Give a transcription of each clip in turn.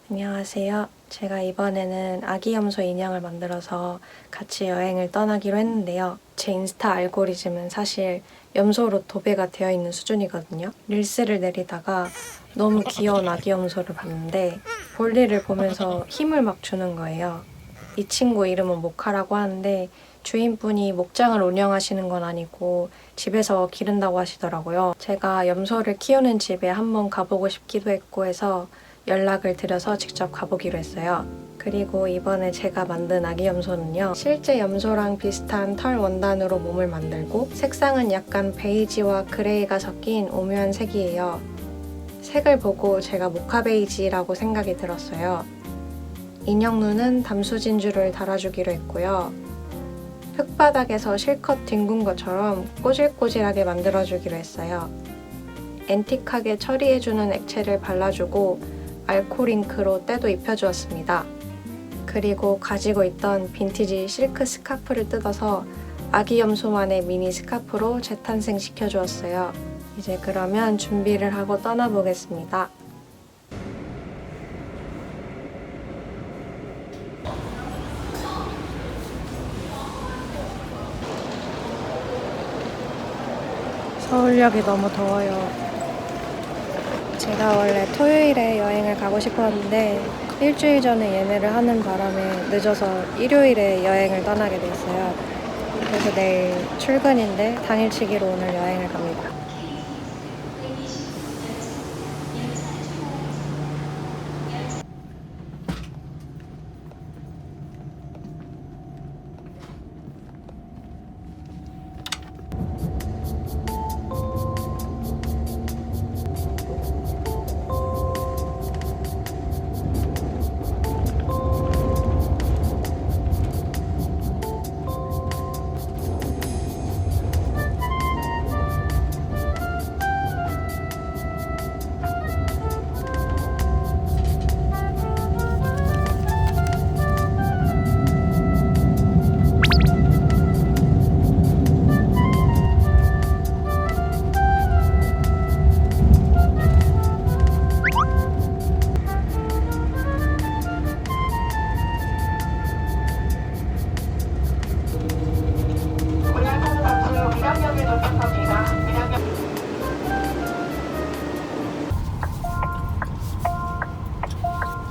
안녕하세요. 제가 이번에는 아기 염소 인형을 만들어서 같이 여행을 떠나기로 했는데요. 제 인스타 알고리즘은 사실 염소로 도배가 되어 있는 수준이거든요. 릴스를 내리다가 너무 귀여운 아기 염소를 봤는데 볼일을 보면서 힘을 막 주는 거예요. 이 친구 이름은 모카라고 하는데 주인분이 목장을 운영하시는 건 아니고 집에서 기른다고 하시더라고요. 제가 염소를 키우는 집에 한번 가보고 싶기도 했고 해서 연락을 드려서 직접 가보기로 했어요. 그리고 이번에 제가 만든 아기 염소는요. 실제 염소랑 비슷한 털 원단으로 몸을 만들고 색상은 약간 베이지와 그레이가 섞인 오묘한 색이에요. 색을 보고 제가 모카 베이지라고 생각이 들었어요. 인형 눈은 담수 진주를 달아주기로 했고요. 흙바닥에서 실컷 뒹군 것처럼 꼬질꼬질하게 만들어주기로 했어요. 앤틱하게 처리해주는 액체를 발라주고 알코올 잉크로 때도 입혀주었습니다. 그리고 가지고 있던 빈티지 실크 스카프를 뜯어서 아기 염소만의 미니 스카프로 재탄생 시켜주었어요. 이제 그러면 준비를 하고 떠나보겠습니다. 서울역이 너무 더워요. 제가 원래 토요일에 여행을 가고 싶었는데 일주일 전에 예매를 하는 바람에 늦어서 일요일에 여행을 떠나게 됐어요. 그래서 내일 출근인데 당일치기로 오늘 여행을 갑니다.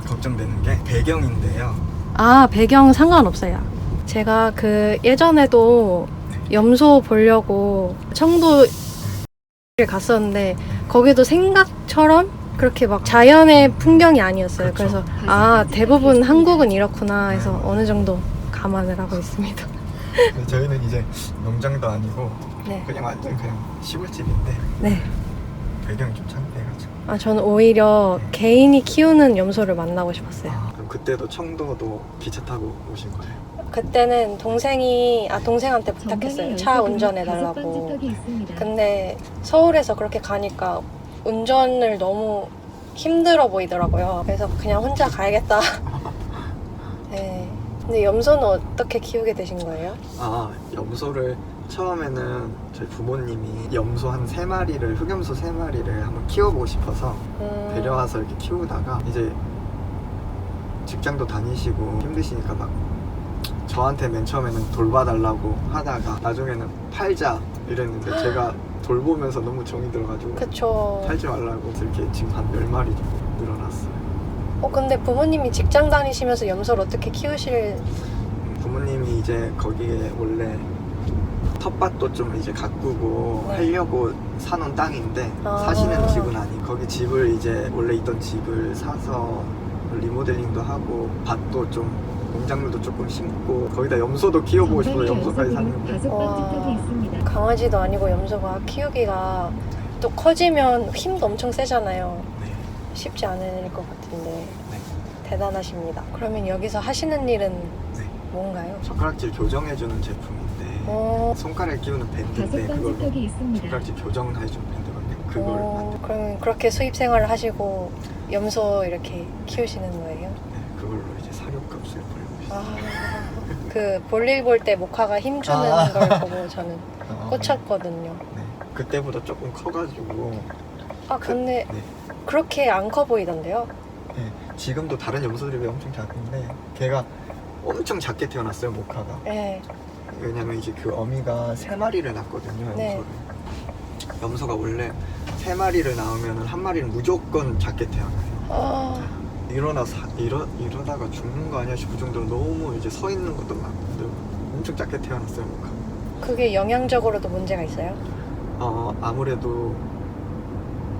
걱정되는 게 배경인데요. 아, 배경 상관없어요. 제가 그 예전에도 염소 보려고 청도를 갔었는데 거기도 생각처럼 그렇게 막 자연의 풍경이 아니었어요. 그렇죠. 그래서 대부분 한국은 이렇구나 해서 어느 정도 감안을 하고 있습니다. 저희는 이제 농장도 아니고 네. 그냥 완전 그냥 시골집인데 네. 배경이 좀 창피해가지고. 저는 오히려 개인이 키우는 염소를 만나고 싶었어요. 그럼 그때도 청도도 기차 타고 오신 거예요? 그때는 동생한테 부탁했어요. 차 운전해달라고. 근데 서울에서 그렇게 가니까 운전을 너무 힘들어 보이더라고요. 그래서 그냥 혼자 가야겠다. 네. 근데 염소는 어떻게 키우게 되신 거예요? 염소를 처음에는 저희 부모님이 염소 한 3마리를, 흑염소 3마리를 한번 키워보고 싶어서 데려와서 이렇게 키우다가 이제 직장도 다니시고 힘드시니까 막 저한테 맨 처음에는 돌봐달라고 하다가 나중에는 팔자 이랬는데 제가 돌보면서 너무 정이 들어가지고 그쵸. 팔지 말라고 이렇게 지금 한 10마리 정도 늘어났어요. 근데 부모님이 직장 다니시면서 염소를 어떻게 키우실... 부모님이 이제 거기에 원래 텃밭도 좀 이제 가꾸고 네. 하려고 사놓은 땅인데 사시는 집은 아니, 거기 집을 이제 원래 있던 집을 사서 리모델링도 하고 밭도 좀 농작물도 조금 심고 거기다 염소도 키워보고 싶어서 염소까지 샀는데 강아지도 아니고 염소가 키우기가 또 커지면 힘도 엄청 세잖아요. 네. 쉽지 않을 것 같은데 네. 대단하십니다. 그러면 여기서 하시는 일은 네. 뭔가요? 손가락질 교정해주는 제품인데 손가락 끼우는 밴드인데 그걸 손가락질 교정해주는 밴드거든요. 그걸 만들고 그러면 그렇게 수입 생활을 하시고 염소 이렇게 키우시는 거예요? 네, 그걸로 이제 사료값을 벌고 있어요. 그 볼일 볼 때 모카가 힘주는 걸 보고 저는 꽂혔거든요. 네. 그때보다 조금 커가지고 근데 네. 그렇게 안 커 보이던데요? 네, 지금도 다른 염소들이 비해 엄청 작은데 걔가 엄청 작게 태어났어요, 모카가. 네. 왜냐면 이제 그 어미가 3마리를 낳거든요, 염소를. 네. 염소가 원래 3마리를 낳으면 한 마리는 무조건 작게 태어나요. 이러다가 죽는 거 아니야 싶을 정도로 너무 이제 서 있는 것도 막 엄청 작게 태어났어요, 모카. 그게 영양적으로도 문제가 있어요? 아무래도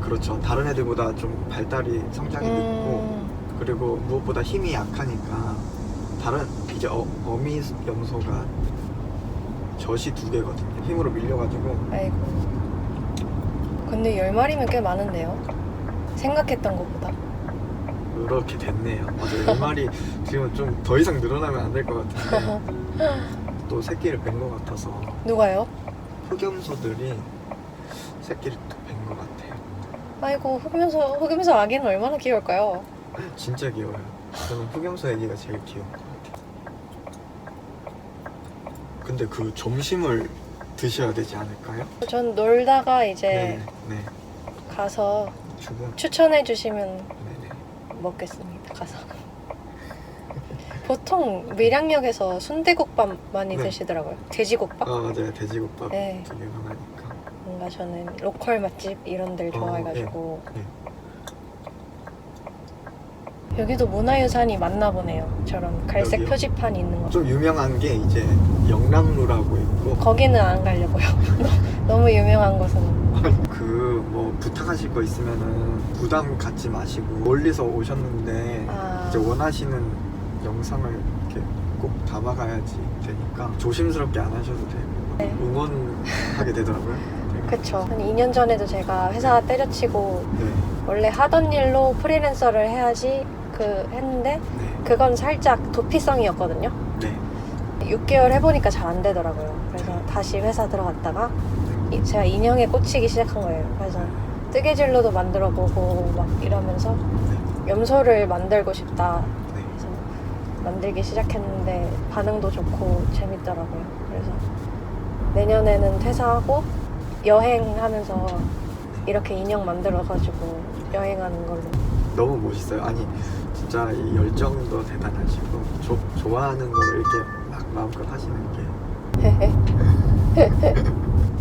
그렇죠. 다른 애들보다 좀 발달이 성장이 늦고 그리고 무엇보다 힘이 약하니까 다른 이제 어미 염소가 젖이 2개거든요. 힘으로 밀려가지고. 아이고. 근데 10마리면 꽤 많은데요? 생각했던 것보다. 그렇게 됐네요. 맞아요. 10마리 지금 좀 더 이상 늘어나면 안 될 것 같은데 또 새끼를 뺀 것 같아서. 누가요? 흑염소들이 새끼를 또 뺀 것 같아요. 아이고, 흑염소 아기는 얼마나 귀여울까요? 진짜 귀여워요. 저는 흑염소 애기가 제일 귀여운 것 같아요. 근데 그 점심을 드셔야 되지 않을까요? 전 놀다가 이제 네. 가서 죽은. 추천해 주시면 네네. 먹겠습니다. 가서. 보통 밀양역에서 순대국밥 많이 네. 드시더라고요. 돼지국밥? 맞아요. 돼지국밥 네. 되게 유명하니까. 뭔가 저는 로컬 맛집 이런 데를 좋아해가지고 네. 여기도 문화유산이 많나 보네요. 저런 갈색 여기요? 표지판이 있는 거. 좀 유명한 게 이제 영랑루라고 있고 거기는 안 가려고요. 너무 유명한 곳은. 뭐 부탁하실 거 있으면은 부담 갖지 마시고 멀리서 오셨는데 이제 원하시는 영상을 이렇게 꼭 담아가야지 되니까 조심스럽게 안 하셔도 되고 네. 응원하게 되더라고요. 그쵸. 한 2년 전에도 제가 회사 때려치고 네. 원래 하던 일로 프리랜서를 해야지 했는데 네. 그건 살짝 도피성이었거든요. 네. 6개월 해보니까 잘 안 되더라고요. 그래서 다시 회사 들어갔다가 제가 인형에 꽂히기 시작한 거예요. 그래서 뜨개질로도 만들어보고 막 이러면서 염소를 만들고 싶다. 네. 그래서 만들기 시작했는데 반응도 좋고 재밌더라고요. 그래서 내년에는 퇴사하고 여행하면서 이렇게 인형 만들어가지고 여행하는 걸로. 너무 멋있어요. 아니 진짜 이 열정도 대단하시고 좋아하는 걸 이렇게 막 마음껏 하시는 게.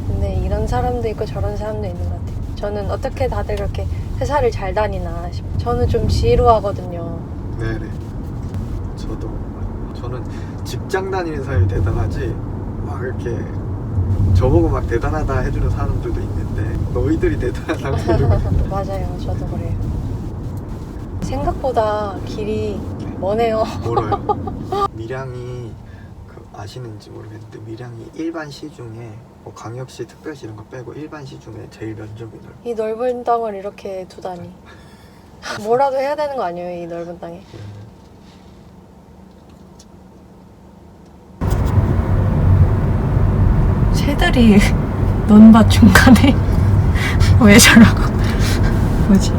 근데 이런 사람도 있고 저런 사람도 있는 것 같아요. 저는 어떻게 다들 그렇게 회사를 잘 다니나 싶어요. 저는 좀 지루하거든요. 네네. 저는 직장 다니는 사람이 대단하지 막 이렇게 저보고 막 대단하다 해주는 사람들도 있는데 너희들이 대단하다고 해주는. 맞아요. 저도 그래요. 생각보다 길이 머네요. 멀어요. 밀양이 아시는지 모르겠는데 밀양이 일반 시 중에 뭐 광역시, 특별시 이런 거 빼고 일반 시 중에 제일 면적이 넓어요. 이 넓은 땅을 이렇게 두다니. 뭐라도 해야 되는 거 아니에요? 이 넓은 땅에. 새들이 논밭 중간에 왜 저러고 뭐지?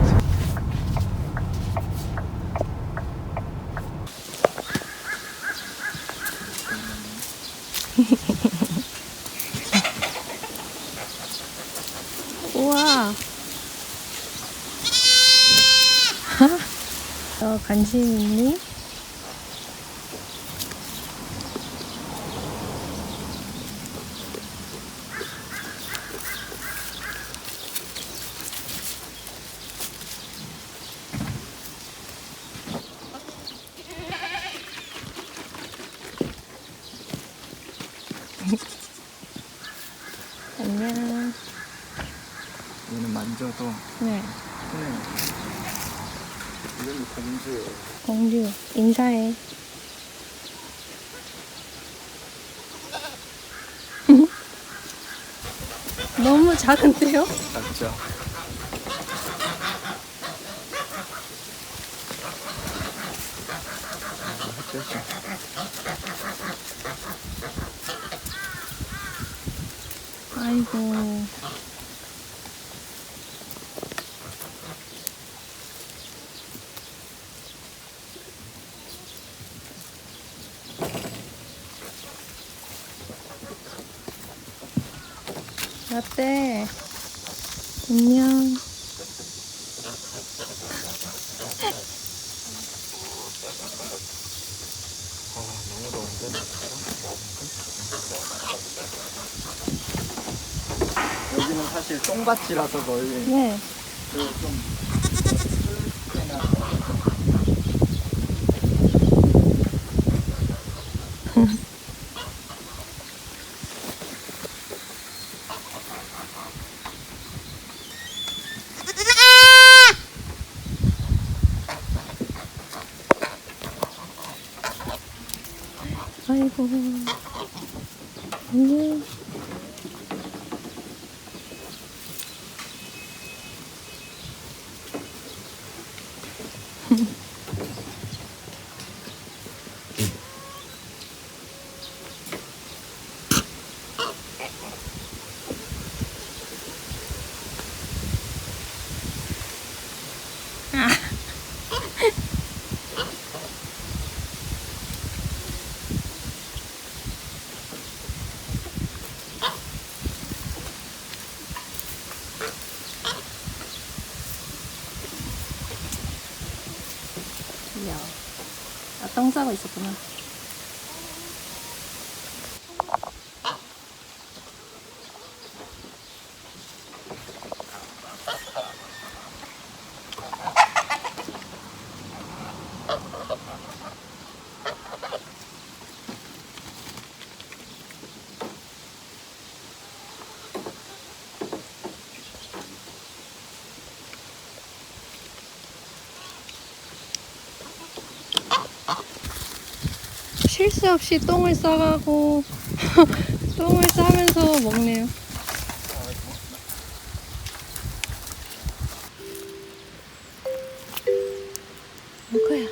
우와. 관심 있니? 안녕. 얘는 만져도 네. 편해요. 이름이 공주예요. 공주 인사해. 너무 작은데요? 작죠? 햇볕이. 아이고. 라떼. 안녕. 너무 더운데? 여기는 사실 똥밭이라서 멀리 네. 좀 아이고. 안녕. 이야. 아, 똥 싸고 있었구나. 쉴 새 없이 똥을 싸가고 똥을 싸면서 먹네요. 뭐야?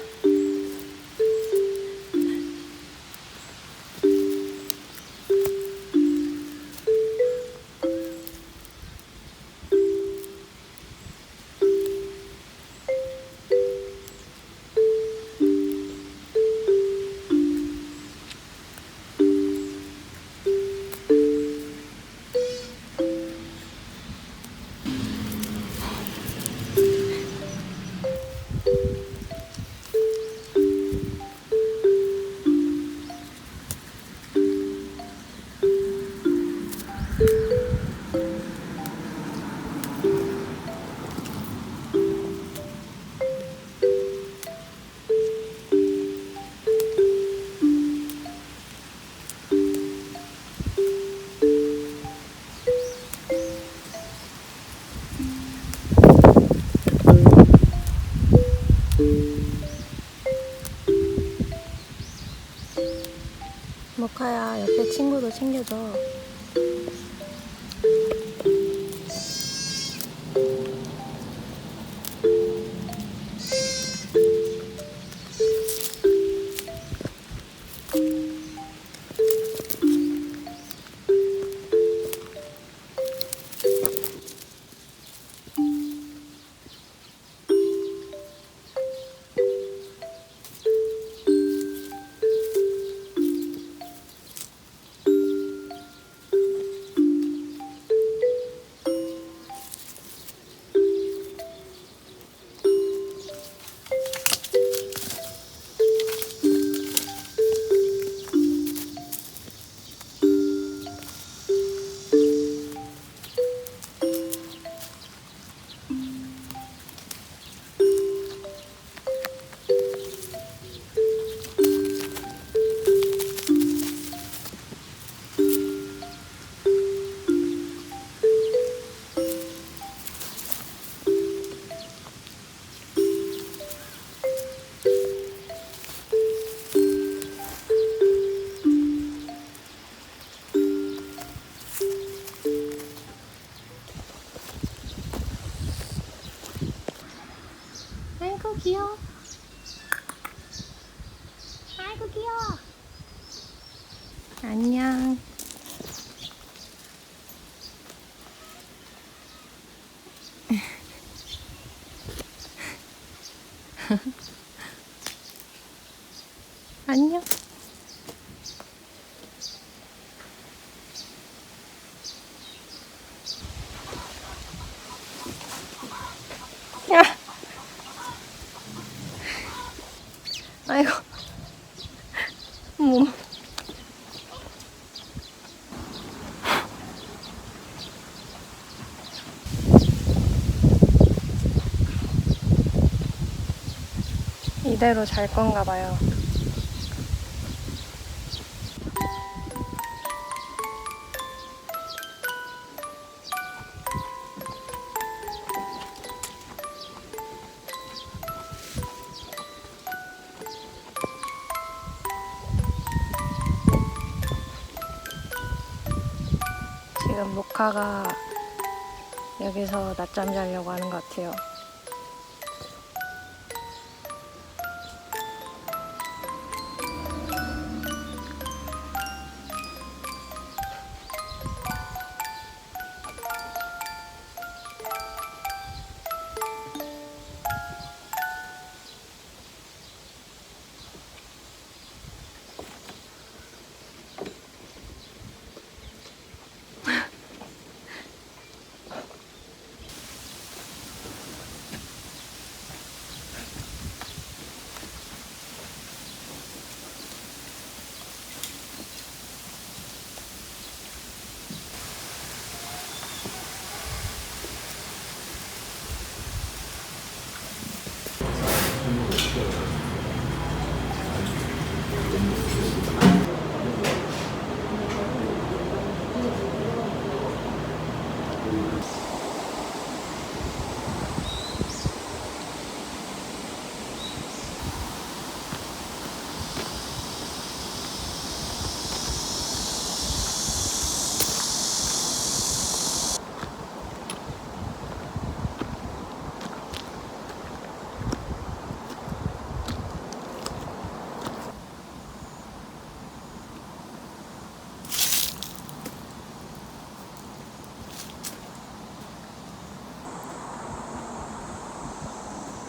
모카야, 옆에 친구도 챙겨줘. 아이고 귀여워. 아이고 귀여워. 안녕. 안녕. 야. 아이고. 어머. 이대로 잘 건가 봐요. 지금 모카가 여기서 낮잠 자려고 하는 것 같아요.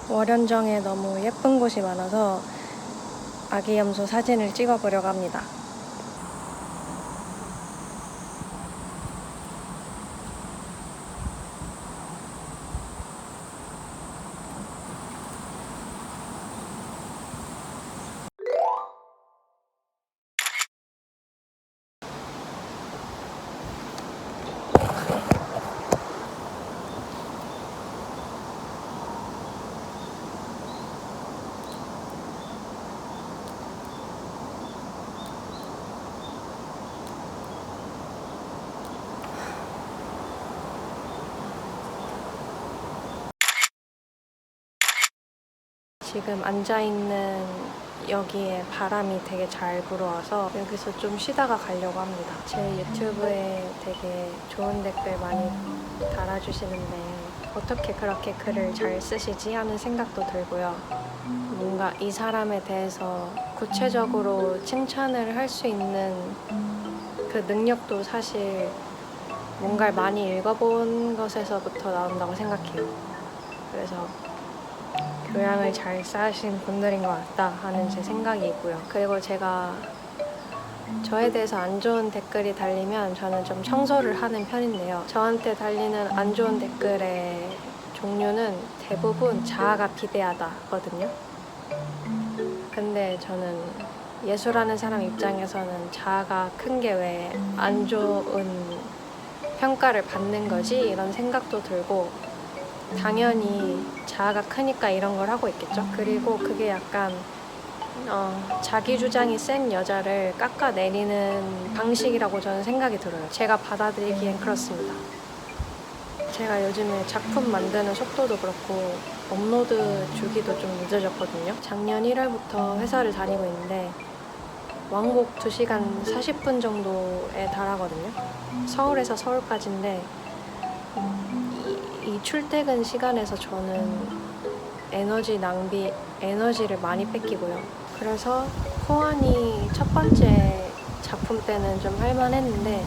월연정에 너무 예쁜 곳이 많아서 아기 염소 사진을 찍어보려고 합니다. 지금 앉아있는 여기에 바람이 되게 잘 불어와서 여기서 좀 쉬다가 가려고 합니다. 제 유튜브에 되게 좋은 댓글 많이 달아주시는데 어떻게 그렇게 글을 잘 쓰시지 하는 생각도 들고요. 뭔가 이 사람에 대해서 구체적으로 칭찬을 할 수 있는 그 능력도 사실 뭔가를 많이 읽어본 것에서부터 나온다고 생각해요. 그래서 교양을 잘 쌓으신 분들인 것 같다 하는 제 생각이 있고요. 그리고 제가 저에 대해서 안 좋은 댓글이 달리면 저는 좀 청소를 하는 편인데요. 저한테 달리는 안 좋은 댓글의 종류는 대부분 자아가 비대하다거든요. 근데 저는 예술하는 사람 입장에서는 자아가 큰 게 왜 안 좋은 평가를 받는 거지? 이런 생각도 들고 당연히 자아가 크니까 이런 걸 하고 있겠죠. 그리고 그게 약간 자기 주장이 센 여자를 깎아내리는 방식이라고 저는 생각이 들어요. 제가 받아들이기엔 그렇습니다. 제가 요즘에 작품 만드는 속도도 그렇고 업로드 주기도 좀 늦어졌거든요. 작년 1월부터 회사를 다니고 있는데 왕복 2시간 40분 정도에 달하거든요. 서울에서 서울까지인데 이 출퇴근 시간에서 저는 에너지를 많이 뺏기고요. 그래서 코안이 첫 번째 작품 때는 좀 할만했는데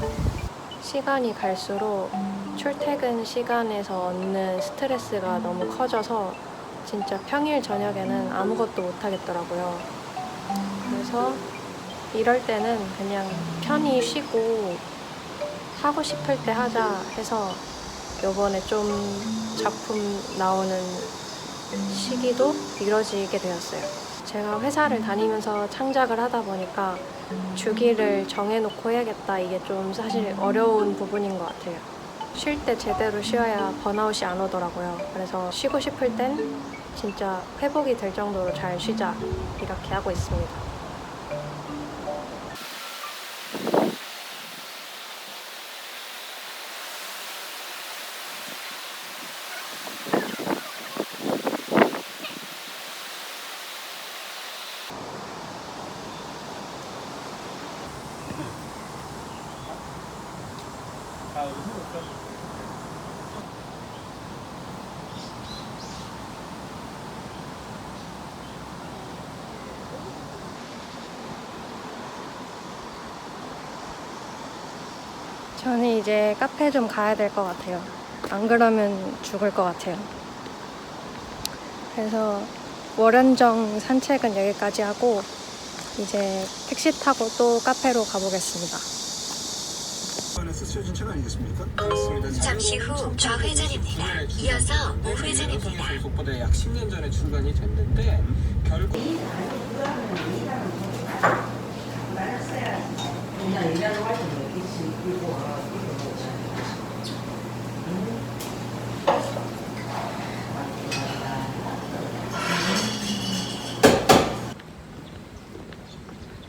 시간이 갈수록 출퇴근 시간에서 얻는 스트레스가 너무 커져서 진짜 평일 저녁에는 아무것도 못 하겠더라고요. 그래서 이럴 때는 그냥 편히 쉬고 하고 싶을 때 하자 해서 요번에 좀 작품 나오는 시기도 미뤄지게 되었어요. 제가 회사를 다니면서 창작을 하다 보니까 주기를 정해놓고 해야겠다. 이게 좀 사실 어려운 부분인 것 같아요. 쉴 때 제대로 쉬어야 번아웃이 안 오더라고요. 그래서 쉬고 싶을 땐 진짜 회복이 될 정도로 잘 쉬자 이렇게 하고 있습니다. 저는 이제 카페 좀 가야 될 것 같아요. 안 그러면 죽을 것 같아요. 그래서 월연정 산책은 여기까지 하고 이제 택시 타고 또 카페로 가보겠습니다. 쓰여진 책 아니겠습니까? 그렇습니다. 잠시 후 좌회전입니다. 이어서 우회전입니다. 속보다 약 10년 전에 출간이 됐는데 결국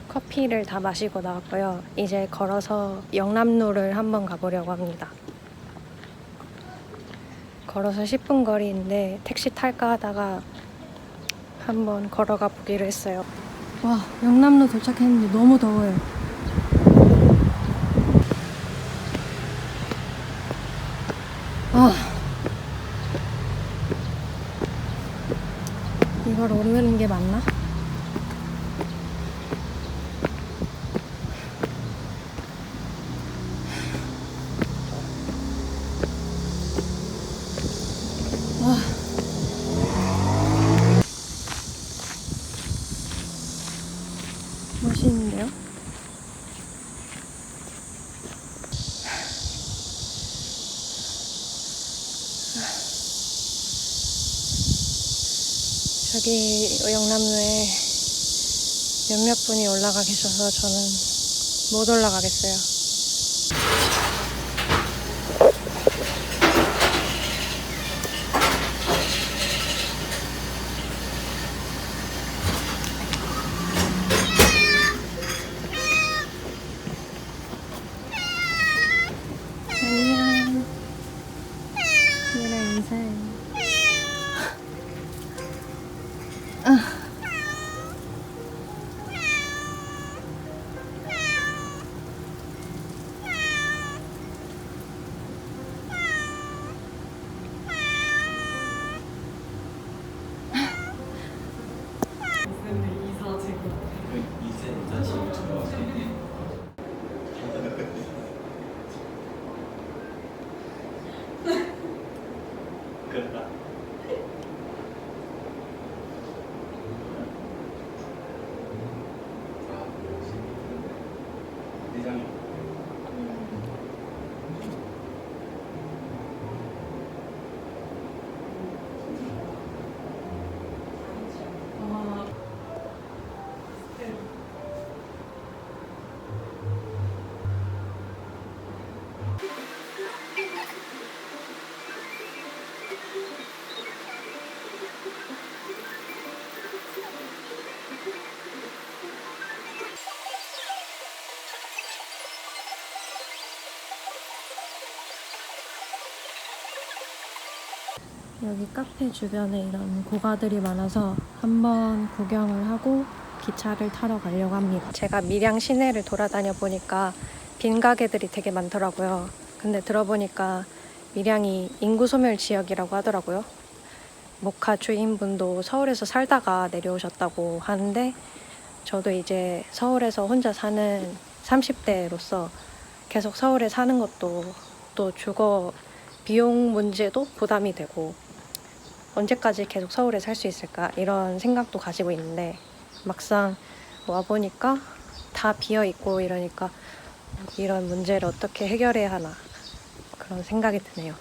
커피를 다 마시고 나왔고요. 이제 걸어서 영남로를 한번 가보려고 합니다. 걸어서 10분 거리인데 택시 탈까 하다가 한번 걸어가 보기로 했어요. 와, 영남로 도착했는데 너무 더워요. 이걸 오르는 게 맞나? 멋있는데요? 저기 영남로에 몇몇 분이 올라가 계셔서 저는 못 올라가겠어요. 안녕. 얘랑 인사해. 여기 카페 주변에 이런 고가들이 많아서 한번 구경을 하고 기차를 타러 가려고 합니다. 제가 밀양 시내를 돌아다녀 보니까 빈 가게들이 되게 많더라고요. 근데 들어보니까 밀양이 인구 소멸 지역이라고 하더라고요. 모카 주인분도 서울에서 살다가 내려오셨다고 하는데 저도 이제 서울에서 혼자 사는 30대로서 계속 서울에 사는 것도 또 주거 비용 문제도 부담이 되고 언제까지 계속 서울에 살 수 있을까 이런 생각도 가지고 있는데 막상 와보니까 다 비어있고 이러니까 이런 문제를 어떻게 해결해야 하나 그런 생각이 드네요.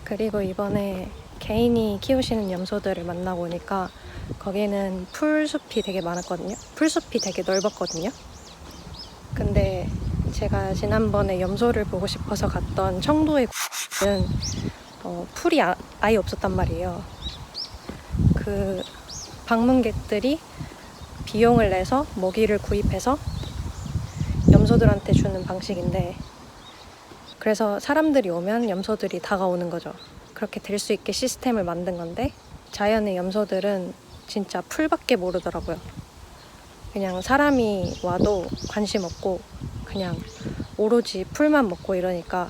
그리고 이번에 개인이 키우시는 염소들을 만나고 오니까 거기는 풀숲이 되게 많았거든요. 풀숲이 되게 넓었거든요. 근데 제가 지난번에 염소를 보고 싶어서 갔던 청도의 는 풀이 아예 없었단 말이에요. 그 방문객들이 비용을 내서 먹이를 구입해서 염소들한테 주는 방식인데, 그래서 사람들이 오면 염소들이 다가오는 거죠. 그렇게 될 수 있게 시스템을 만든 건데, 자연의 염소들은 진짜 풀밖에 모르더라고요. 그냥 사람이 와도 관심 없고 그냥 오로지 풀만 먹고 이러니까,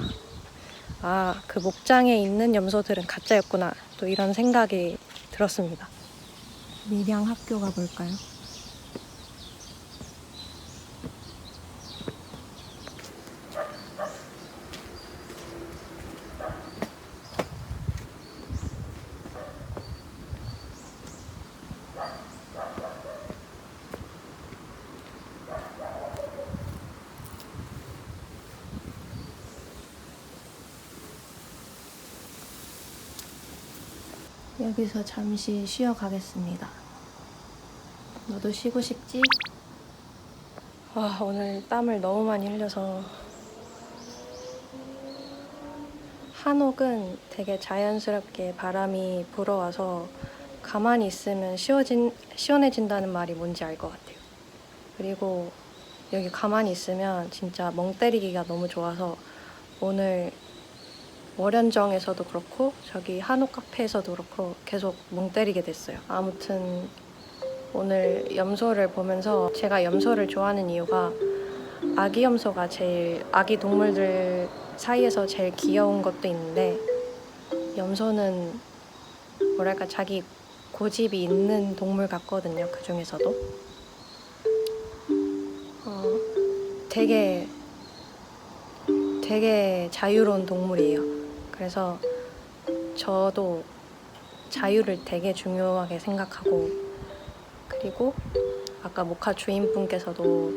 아, 그 목장에 있는 염소들은 가짜였구나, 또 이런 생각이 들었습니다. 밀양 학교 가볼까요? 여기서 잠시 쉬어가겠습니다. 너도 쉬고 싶지? 와, 오늘 땀을 너무 많이 흘려서. 한옥은 되게 자연스럽게 바람이 불어와서 가만히 있으면 시원해진다는 말이 뭔지 알 것 같아요. 그리고 여기 가만히 있으면 진짜 멍 때리기가 너무 좋아서 오늘 월연정에서도 그렇고 저기 한옥 카페에서도 그렇고 계속 멍 때리게 됐어요. 아무튼 오늘 염소를 보면서, 제가 염소를 좋아하는 이유가 아기 염소가 제일, 아기 동물들 사이에서 제일 귀여운 것도 있는데, 염소는 뭐랄까 자기 고집이 있는 동물 같거든요. 그 중에서도 되게 자유로운 동물이에요. 그래서 저도 자유를 되게 중요하게 생각하고, 그리고 아까 모카 주인분께서도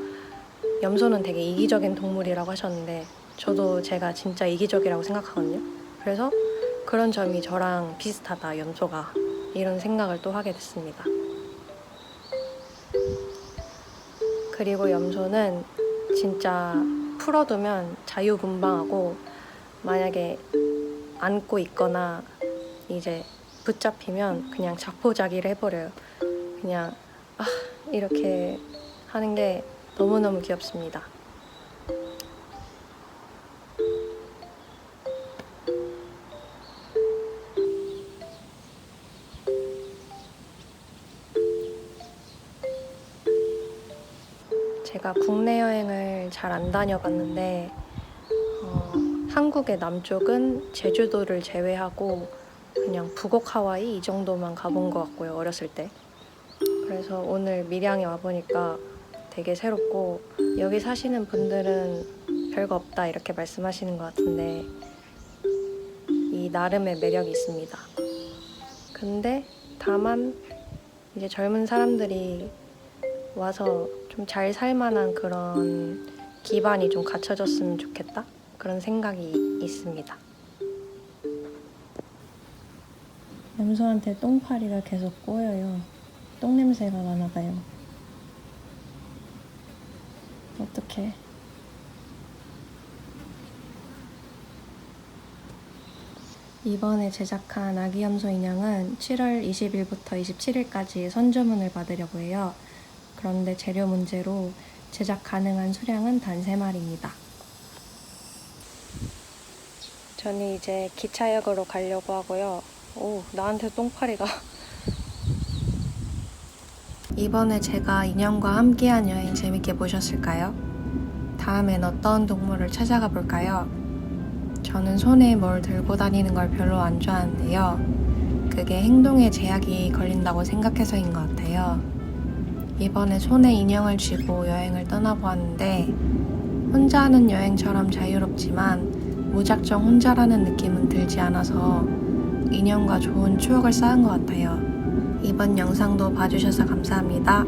염소는 되게 이기적인 동물이라고 하셨는데, 저도 제가 진짜 이기적이라고 생각하거든요. 그래서 그런 점이 저랑 비슷하다, 염소가, 이런 생각을 또 하게 됐습니다. 그리고 염소는 진짜 풀어두면 자유분방하고, 만약에 안고 있거나 이제 붙잡히면 그냥 자포자기를 해버려요. 그냥 이렇게 하는 게 너무너무 귀엽습니다. 제가 국내 여행을 잘 안 다녀봤는데, 한국의 남쪽은 제주도를 제외하고 그냥 북옥 하와이 이 정도만 가본 것 같고요, 어렸을 때. 그래서 오늘 밀양에 와보니까 되게 새롭고, 여기 사시는 분들은 별거 없다 이렇게 말씀하시는 것 같은데, 이 나름의 매력이 있습니다. 근데 다만 이제 젊은 사람들이 와서 좀 잘 살만한 그런 기반이 좀 갖춰졌으면 좋겠다, 그런 생각이 있습니다. 염소한테 똥파리가 계속 꼬여요. 똥 냄새가 나나봐요. 어떡해. 이번에 제작한 아기 염소 인형은 7월 20일부터 27일까지 선주문을 받으려고 해요. 그런데 재료 문제로 제작 가능한 수량은 단 3마리입니다. 저는 이제 기차역으로 가려고 하고요. 오, 나한테 똥파리가. 이번에 제가 인형과 함께한 여행 재밌게 보셨을까요? 다음엔 어떤 동물을 찾아가 볼까요? 저는 손에 뭘 들고 다니는 걸 별로 안 좋아하는데요. 그게 행동에 제약이 걸린다고 생각해서인 것 같아요. 이번에 손에 인형을 쥐고 여행을 떠나보았는데, 혼자 하는 여행처럼 자유롭지만 무작정 혼자라는 느낌은 들지 않아서 인형과 좋은 추억을 쌓은 것 같아요. 이번 영상도 봐주셔서 감사합니다.